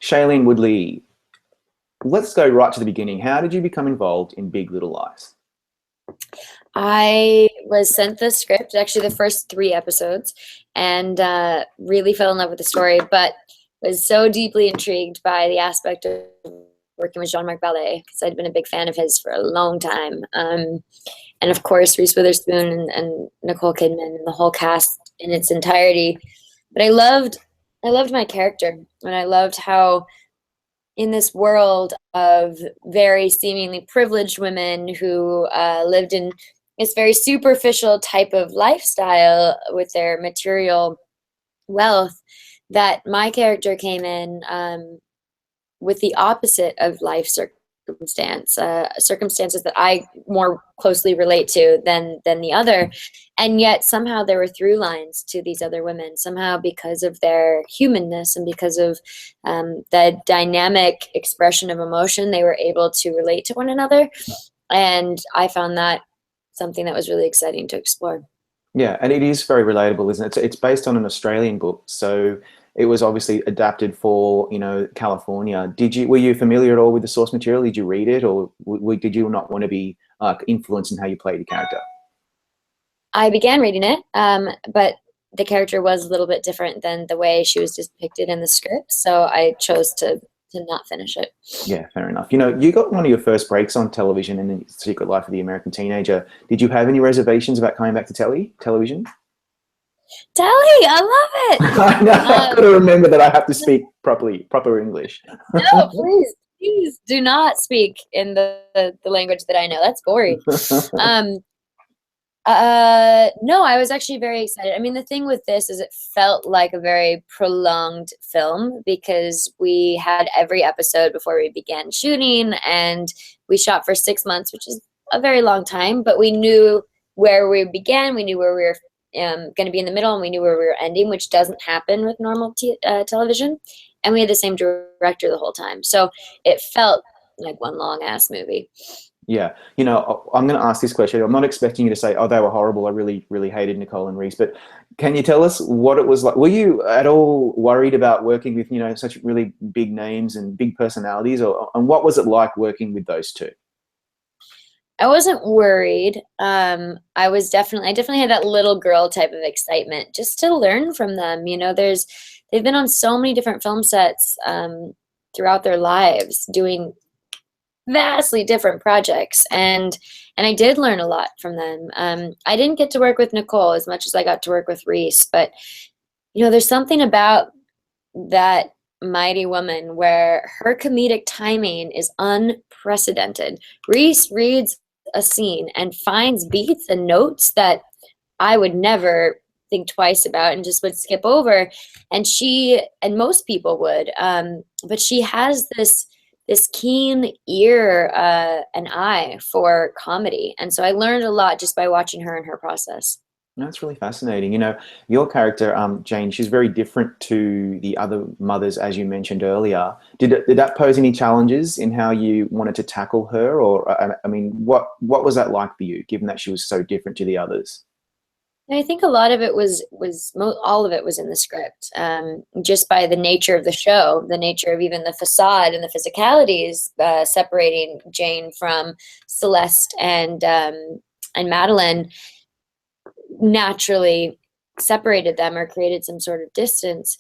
Shailene Woodley, let's go right to the beginning. How did you become involved in Big Little Lies? I was sent the script, actually the first 3 episodes, and really fell in love with the story, but was so deeply intrigued by the aspect of working with Jean-Marc Vallée, because I'd been a big fan of his for a long time. And of course, Reese Witherspoon and Nicole Kidman and the whole cast in its entirety. But I loved my character, and I loved how in this world of very seemingly privileged women who lived in this very superficial type of lifestyle with their material wealth, that my character came in with the opposite of life circumstances that I more closely relate to than the other. And yet somehow there were through lines to these other women, somehow because of their humanness and because of the dynamic expression of emotion, they were able to relate to one another. And I found that something that was really exciting to explore. Yeah, and it is very relatable, isn't it? It's based on an Australian book, so it was obviously adapted for, California. Were you familiar at all with the source material? Did you read it, or did you not want to be influenced in how you played the character? I began reading it, but the character was a little bit different than the way she was depicted in the script, so I chose to not finish it. Yeah, fair enough. You got one of your first breaks on television in The Secret Life of the American Teenager. Did you have any reservations about coming back to television? Telly, I love it. I know. I've got to remember that I have to speak proper English. No, please do not speak in the language that I know. That's gory. No, I was actually very excited. I mean, the thing with this is it felt like a very prolonged film because we had every episode before we began shooting, and we shot for 6 months, which is a very long time, but we knew where we began, we knew where we were going to be in the middle, and we knew where we were ending, which doesn't happen with normal television. And we had the same director the whole time. So it felt like one long ass movie. Yeah. I'm going to ask this question. I'm not expecting you to say, oh, they were horrible. I really, really hated Nicole and Reese. But can you tell us what it was like? Were you at all worried about working with, such really big names and big personalities? And what was it like working with those two? I wasn't worried. I definitely had that little girl type of excitement just to learn from them. They've been on so many different film sets throughout their lives doing vastly different projects, and I did learn a lot from them. I didn't get to work with Nicole as much as I got to work with Reese, but there's something about that mighty woman where her comedic timing is unprecedented. Reese reads a scene and finds beats and notes that I would never think twice about and just would skip over, and most people would, but she has this keen ear and eye for comedy, and so I learned a lot just by watching her and her process. That's really fascinating. Your character, Jane, she's very different to the other mothers, as you mentioned earlier. Did that pose any challenges in how you wanted to tackle her? Or, I mean, what was that like for you, given that she was so different to the others? I think a lot of it all of it was in the script, just by the nature of the show, the nature of even the facade and the physicalities, separating Jane from Celeste and Madeline naturally separated them or created some sort of distance.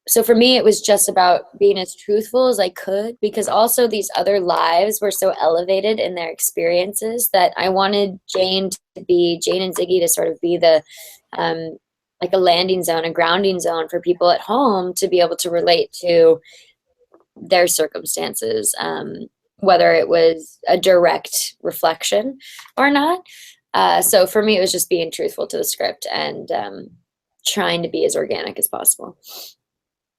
So for me, it was just about being as truthful as I could, because also these other lives were so elevated in their experiences that I wanted Jane and Ziggy to sort of be the like a landing zone, a grounding zone for people at home to be able to relate to their circumstances, whether it was a direct reflection or not. So for me, it was just being truthful to the script and trying to be as organic as possible.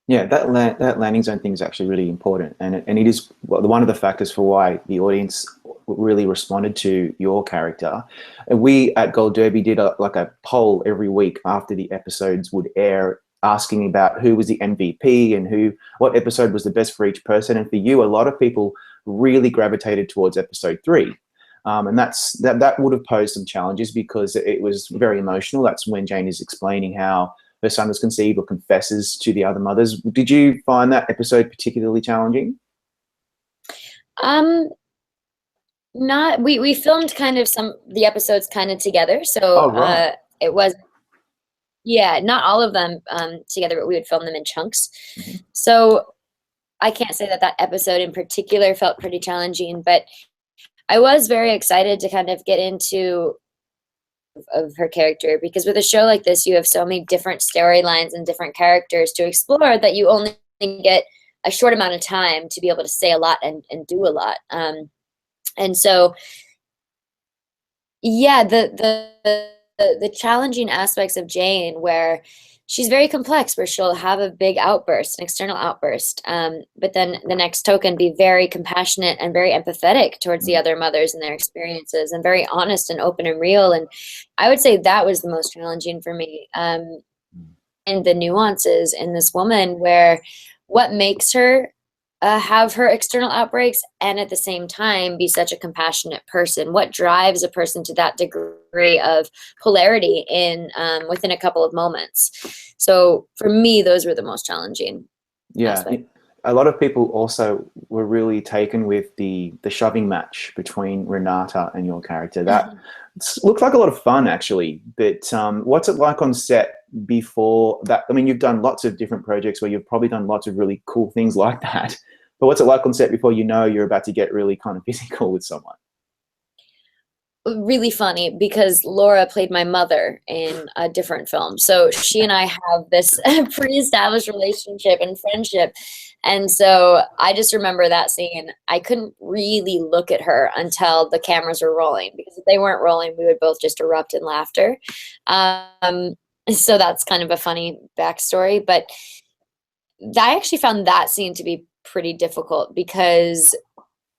Yeah, that landing zone thing is actually really important, and it is one of the factors for why the audience really responded to your character. And we at Gold Derby did a poll every week after the episodes would air, asking about who was the MVP and what episode was the best for each person. And for you, a lot of people really gravitated towards episode 3. And that would have posed some challenges because it was very emotional. That's when Jane is explaining how her son was conceived or confesses to the other mothers. Did you find that episode particularly challenging? Not we filmed kind of the episodes kind of together, so Oh, right. it was, yeah, not all of them together, but we would film them in chunks. Mhm. So I can't say that that episode in particular felt pretty challenging, but I was very excited to kind of get into of her character, because with a show like this, you have so many different storylines and different characters to explore that you only get a short amount of time to be able to say a lot and do a lot. And so, yeah, the challenging aspects of Jane, where she's very complex, where she'll have a big outburst, an external outburst, but then the next token be very compassionate and very empathetic towards the other mothers and their experiences, and very honest and open and real. And I would say that was the most challenging for me, and the nuances in this woman, where what makes her have her external outbreaks and at the same time be such a compassionate person. What drives a person to that degree of polarity in within a couple of moments? So for me, those were the most challenging aspects. A lot of people also were really taken with the shoving match between Renata and your character. That looked like a lot of fun, actually. But what's it like on set before that? I mean, you've done lots of different projects where you've probably done lots of really cool things like that. But what's it like on set before you know you're about to get really kind of physical with someone? Really funny, because Laura played my mother in a different film. So she and I have this pre-established relationship and friendship. And so I just remember that scene. I couldn't really look at her until the cameras were rolling, because if they weren't rolling, we would both just erupt in laughter. So that's kind of a funny backstory. But I actually found that scene to be pretty difficult, because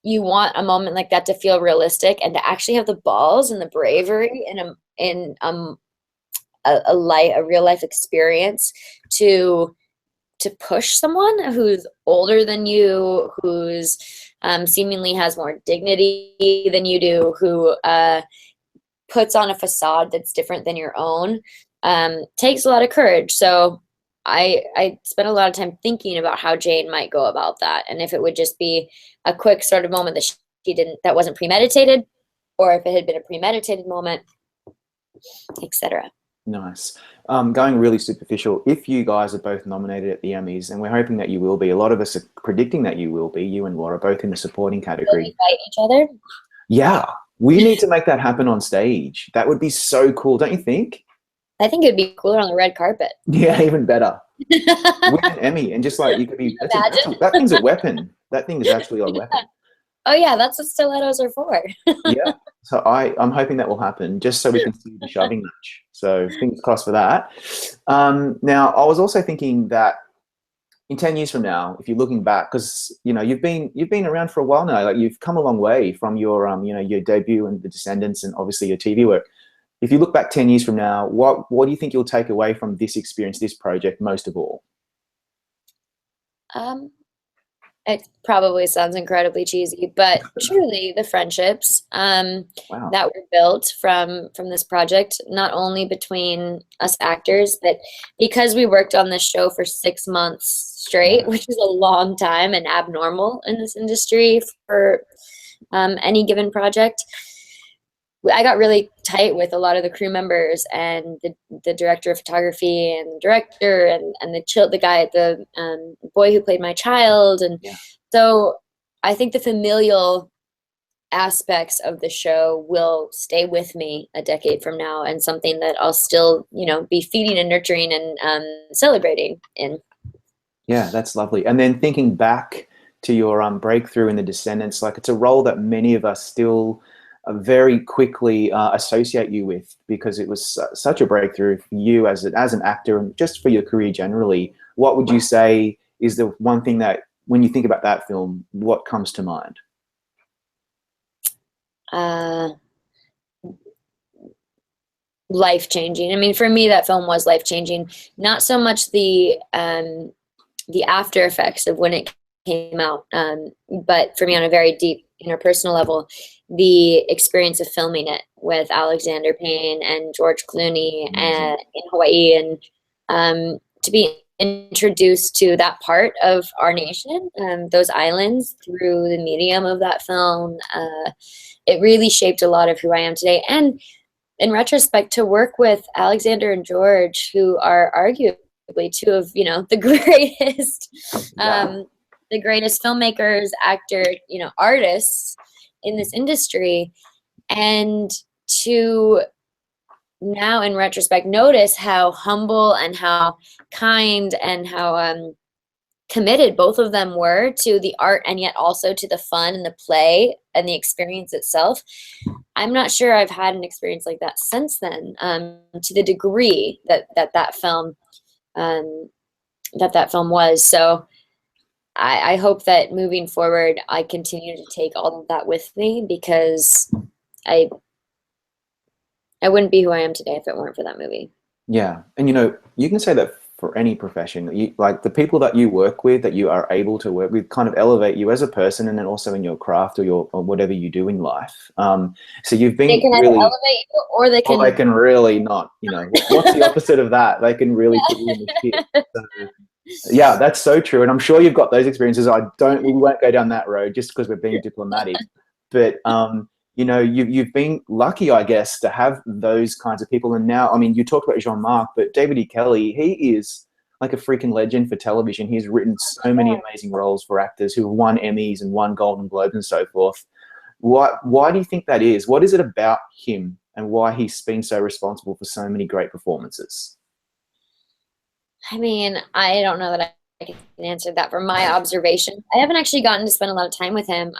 you want a moment like that to feel realistic, and to actually have the balls and the bravery in a real life experience to push someone who's older than you, who's seemingly has more dignity than you do, who puts on a facade that's different than your own, takes a lot of courage. So I spent a lot of time thinking about how Jane might go about that, and if it would just be a quick sort of moment that that wasn't premeditated, or if it had been a premeditated moment, etc. Nice. Going really superficial, if you guys are both nominated at the Emmys, and we're hoping that you will be, a lot of us are predicting that you will be, you and Laura, both in the supporting Will category. we fight each other? Yeah, we need to make that happen on stage. That would be so cool, don't you think? I think it'd be cooler on the red carpet. Yeah, even better. Win an Emmy, and just like you could be, that thing's a weapon. That thing is actually a weapon. Oh yeah, that's what stilettos are for. Yeah. So I'm hoping that will happen, just so we can see the shoving match. So fingers crossed for that. Now, I was also thinking that in 10 years from now, if you're looking back, because you've been around for a while now, like you've come a long way from your your debut and the Descendants, and obviously your TV work. If you look back 10 years from now, what do you think you'll take away from this experience, this project, most of all? It probably sounds incredibly cheesy, but truly the friendships Wow. that were built from this project, not only between us actors, but because we worked on this show for 6 months straight, which is a long time and abnormal in this industry for any given project. I got really tight with a lot of the crew members and the director of photography and the director and the guy, the boy who played my child. And so I think the familial aspects of the show will stay with me a decade from now, and something that I'll still, be feeding and nurturing and celebrating in. Yeah, that's lovely. And then thinking back to your breakthrough in The Descendants, like it's a role that many of us still very quickly associate you with, because it was such a breakthrough for you as an actor and just for your career generally. What would you say is the one thing that, when you think about that film, what comes to mind? Life-changing. I mean, for me, that film was life-changing. Not so much the after effects of when it came out, but for me, on a very deep interpersonal level, the experience of filming it with Alexander Payne and George Clooney in Hawaii, and to be introduced to that part of our nation, those islands, through the medium of that film. It really shaped a lot of who I am today. And in retrospect, to work with Alexander and George, who are arguably two of, the greatest, the greatest filmmakers, artists in this industry, and to now in retrospect notice how humble and how kind and how committed both of them were to the art, and yet also to the fun and the play and the experience itself. I'm not sure I've had an experience like that since then, to the degree that film was. So I hope that moving forward, I continue to take all of that with me, because I wouldn't be who I am today if it weren't for that movie. Yeah. And you can say that for any profession. Like the people that you work with, that you are able to work with, kind of elevate you as a person, and then also in your craft or whatever you do in life. So you've been, they can really either elevate you, or they can really not. What's the opposite of that? They can really put you in the shit. So, yeah, that's so true. And I'm sure you've got those experiences. We won't go down that road just because we're being diplomatic. But you've been lucky, I guess, to have those kinds of people. And now, you talked about Jean-Marc, but David E. Kelley, he is like a freaking legend for television. He's written so many amazing roles for actors who have won Emmys and won Golden Globes and so forth. Why do you think that is? What is it about him, and why he's been so responsible for so many great performances? I don't know that I can answer that from my observation. I haven't actually gotten to spend a lot of time with him.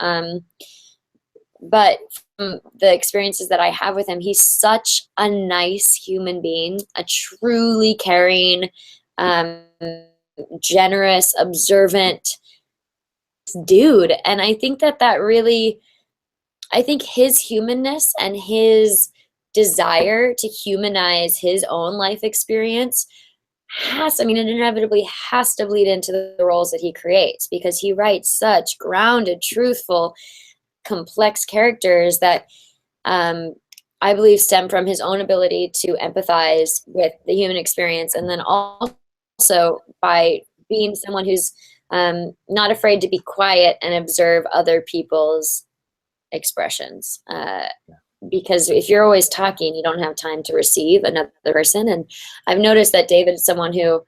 But from the experiences that I have with him, he's such a nice human being, a truly caring, generous, observant dude. And I think I think his humanness and his desire to humanize his own life experience it inevitably has to bleed into the roles that he creates, because he writes such grounded, truthful, complex characters that I believe stem from his own ability to empathize with the human experience, and then also by being someone who's not afraid to be quiet and observe other people's expressions. Because if you're always talking, you don't have time to receive another person. And I've noticed that David is someone who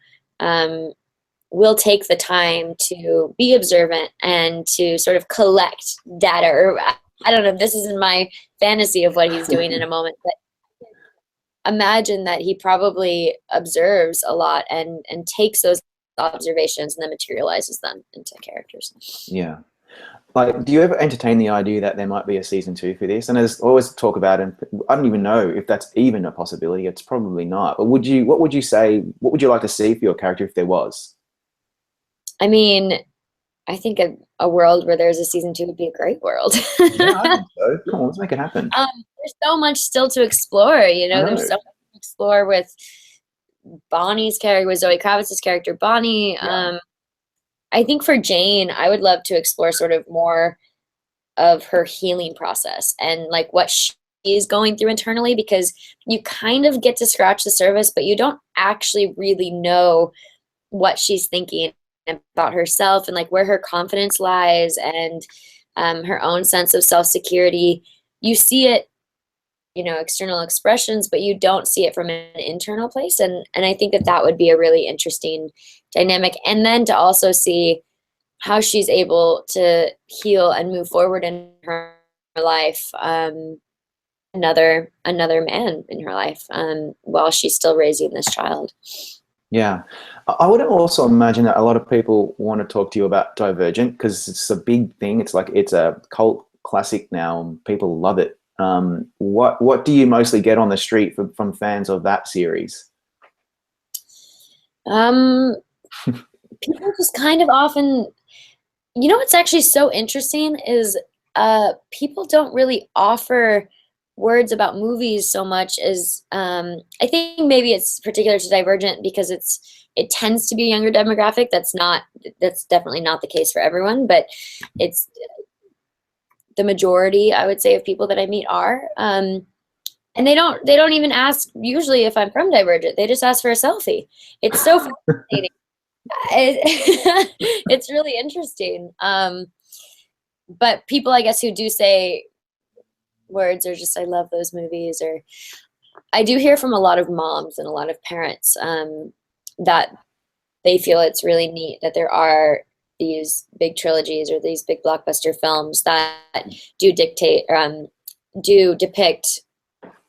will take the time to be observant and to sort of collect data, or I don't know, this isn't my fantasy of what he's doing in a moment, but imagine that he probably observes a lot and takes those observations and then materializes them into characters. Yeah. Like, do you ever entertain the idea that there might be a season 2 for this? And there's always talk about, and I don't even know if that's even a possibility. It's probably not. But what would you say? What would you like to see for your character if there was? I think a world where there's a season 2 would be a great world. Yeah, I think so. Come on, let's make it happen. There's so much still to explore. There's so much to explore with Bonnie's character, with Zoe Kravitz's character, Bonnie. Yeah. I think for Jane, I would love to explore sort of more of her healing process and like what she is going through internally, because you kind of get to scratch the surface, but you don't actually really know what she's thinking about herself and like where her confidence lies and her own sense of self-security. You see it, external expressions, but you don't see it from an internal place. And I think that would be a really interesting dynamic. And then to also see how she's able to heal and move forward in her life, another man in her life, while she's still raising this child. Yeah. I would also imagine that a lot of people want to talk to you about Divergent, because it's a big thing. It's like, it's a cult classic now and people love it. What do you mostly get on the street from fans of that series? People just kind of often, what's actually so interesting is people don't really offer words about movies so much as I think maybe it's particular to Divergent because it tends to be a younger demographic. That's definitely not the case for everyone, but it's the majority, I would say, of people that I meet are. And they don't even ask usually if I'm from Divergent. They just ask for a selfie. It's so fascinating. It's really interesting. But people, I guess, who do say words or just I love those movies, or I do hear from a lot of moms and a lot of parents that they feel it's really neat that there are these big trilogies or these big blockbuster films that do depict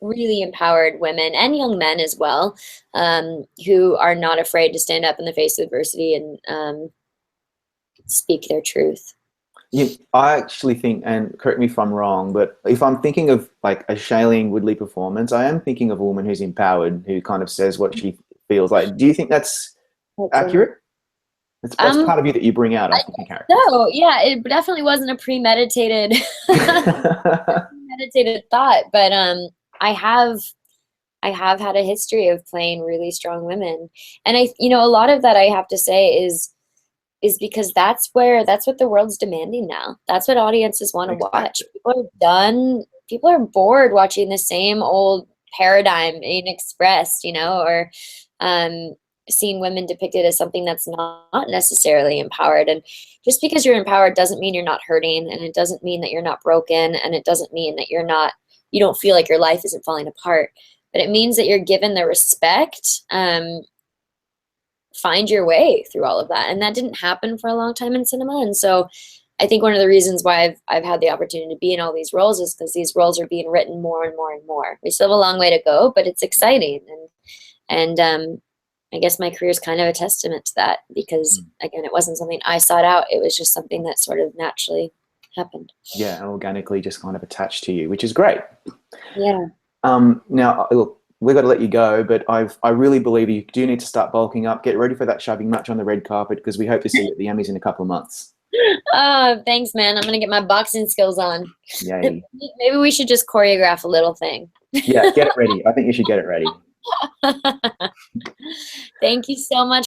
really empowered women and young men as well, who are not afraid to stand up in the face of adversity and speak their truth. Yeah, I actually think, and correct me if I'm wrong, but if I'm thinking of like a Shailene Woodley performance, I am thinking of a woman who's empowered, who kind of says what she feels like. Do you think that's accurate? That's part of you that you bring out, I think, in character. No, yeah, it definitely wasn't a premeditated premeditated thought, but I have had a history of playing really strong women, and a lot of that, I have to say, is because that's what the world's demanding now. That's what audiences want to watch. People are done. People are bored watching the same old paradigm being expressed, or seeing women depicted as something that's not necessarily empowered. And just because you're empowered doesn't mean you're not hurting, and it doesn't mean that you're not broken, and it doesn't mean that you don't feel like your life isn't falling apart. But it means that you're given the respect. Find your way through all of that, and that didn't happen for a long time in cinema. And so I think one of the reasons why I've had the opportunity to be in all these roles is because these roles are being written more and more and more. We still have a long way to go, but it's exciting, and I guess my career is kind of a testament to that, because again, it wasn't something I sought out. It was just something that sort of naturally happened. Yeah, and organically just kind of attached to you, which is great. Yeah. Now, look, we've got to let you go, but I really believe you do need to start bulking up. Get ready for that shoving match on the red carpet, because we hope to see you at the Emmys in a couple of months. Oh, thanks, man. I'm going to get my boxing skills on. Yay. Maybe we should just choreograph a little thing. Yeah, get it ready. I think you should get it ready. Thank you so much